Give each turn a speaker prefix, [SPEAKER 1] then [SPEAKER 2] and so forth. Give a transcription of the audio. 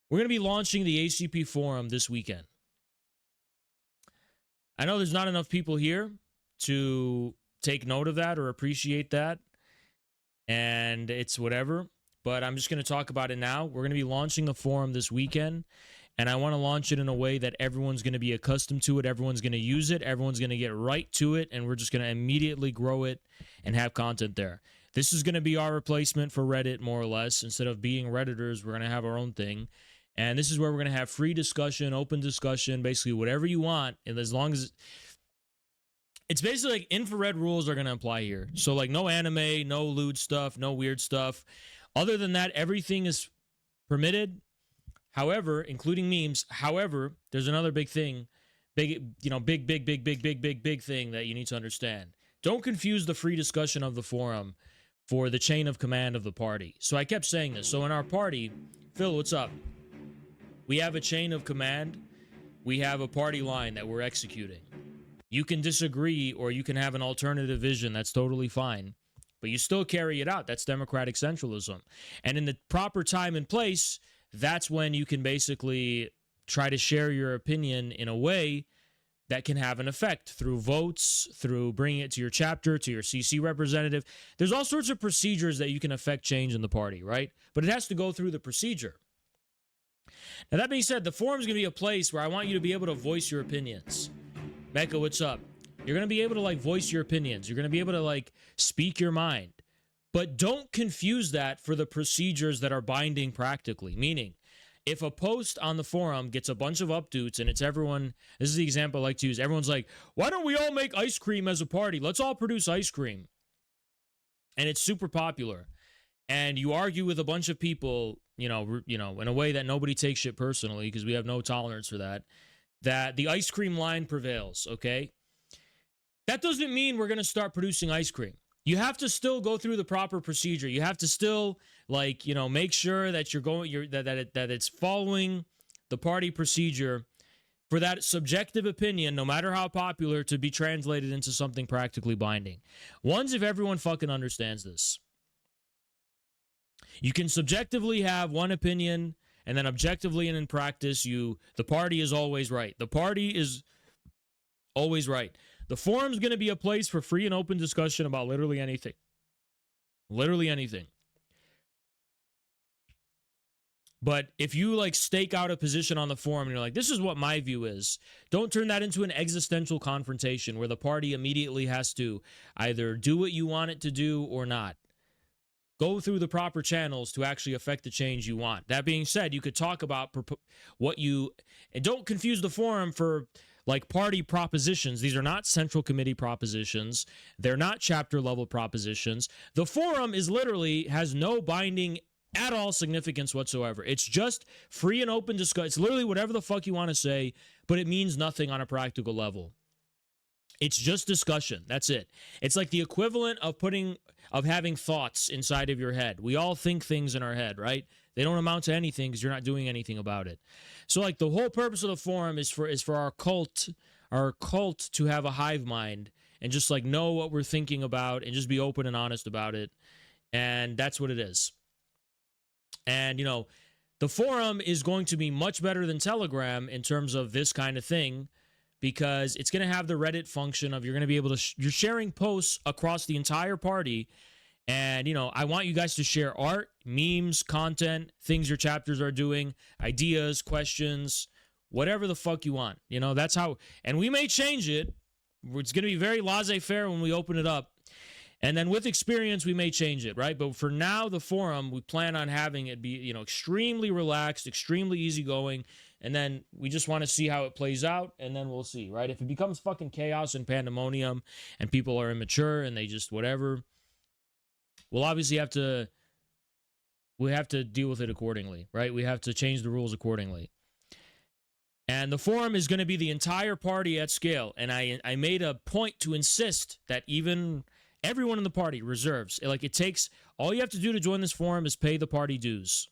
[SPEAKER 1] We're going to be launching the ACP Forum this weekend. I know there's not enough people here to take note of that or appreciate that, and it's whatever, but I'm just going to talk about it now. We're going to be launching the forum this weekend, and I want to launch it in a way that everyone's going to be accustomed to it, everyone's going to use it, everyone's going to get right to it, and we're just going to immediately grow it and have content there. This is going to be our replacement for Reddit, more or less. Instead of being Redditors, we're going to have our own thing. And this is where we're going to have free discussion, open discussion, basically whatever you want. And as long as it's basically like infrared rules are going to apply here. So like no anime, no lewd stuff, no weird stuff. Other than that, everything is permitted. However, including memes. However, there's another big thing, big thing that you need to understand. Don't confuse the free discussion of the forum for the chain of command of the party. So I kept saying this. So in our party, Phil, what's up? We have a chain of command. We have a party line that we're executing. You can disagree or you can have an alternative vision. That's totally fine. But you still carry it out. That's democratic centralism. And in the proper time and place, that's when you can basically try to share your opinion in a way that can have an effect through votes, through bringing it to your chapter, to your CC representative. There's all sorts of procedures that you can affect change in the party, right? But it has to go through the procedure. Now, that being said, the forum is going to be a place where I want you to be able to voice your opinions. Mecca, what's up? You're going to be able to, like, voice your opinions. You're going to be able to, like, speak your mind. But don't confuse that for the procedures that are binding practically. Meaning, if a post on the forum gets a bunch of updates and it's everyone, this is the example I like to use, everyone's like, why don't we all make ice cream as a party? Let's all produce ice cream. And it's super popular. And you argue with a bunch of people, you know, in a way that nobody takes shit personally, because we have no tolerance for that the ice cream line prevails, okay? That doesn't mean we're going to start producing ice cream. You have to still go through the proper procedure. You have to still, like, you know, make sure that that it's following the party procedure for that subjective opinion, no matter how popular, to be translated into something practically binding. Once if everyone fucking understands this. You can subjectively have one opinion, and then objectively and in practice, the party is always right. The party is always right. The forum's going to be a place for free and open discussion about literally anything. Literally anything. But if you, like, stake out a position on the forum and you're like, this is what my view is, don't turn that into an existential confrontation where the party immediately has to either do what you want it to do or not. Go through the proper channels to actually affect the change you want. That being said, you could talk about what you... And don't confuse the forum for, like, party propositions. These are not central committee propositions. They're not chapter level propositions. The forum is literally has no binding at all significance whatsoever. It's just free and open discussion. It's literally whatever the fuck you want to say, but it means nothing on a practical level. It's just discussion. That's it. It's like the equivalent of having thoughts inside of your head. We all think things in our head, right? They don't amount to anything because you're not doing anything about it. So, like, the whole purpose of the forum is for our cult to have a hive mind and just, like, know what we're thinking about and just be open and honest about it. And that's what it is. And, you know, the forum is going to be much better than Telegram in terms of this kind of thing, because it's going to have the Reddit function of you're going to be able to you're sharing posts across the entire party. And, you know, I want you guys to share art, memes, content, things your chapters are doing, ideas, questions, whatever the fuck you want. You know, that's how, and we may change it. It's going to be very laissez-faire when we open it up. And then with experience, we may change it, right? But for now, the forum, we plan on having it be, you know, extremely relaxed, extremely easygoing. And then we just want to see how it plays out, and then we'll see, right? If it becomes fucking chaos and pandemonium and people are immature and they just whatever, we'll obviously have to deal with it accordingly, right? We have to change the rules accordingly. And the forum is going to be the entire party at scale. And I made a point to insist that even everyone in the party reserves. Like, it takes, all you have to do to join this forum is pay the party dues.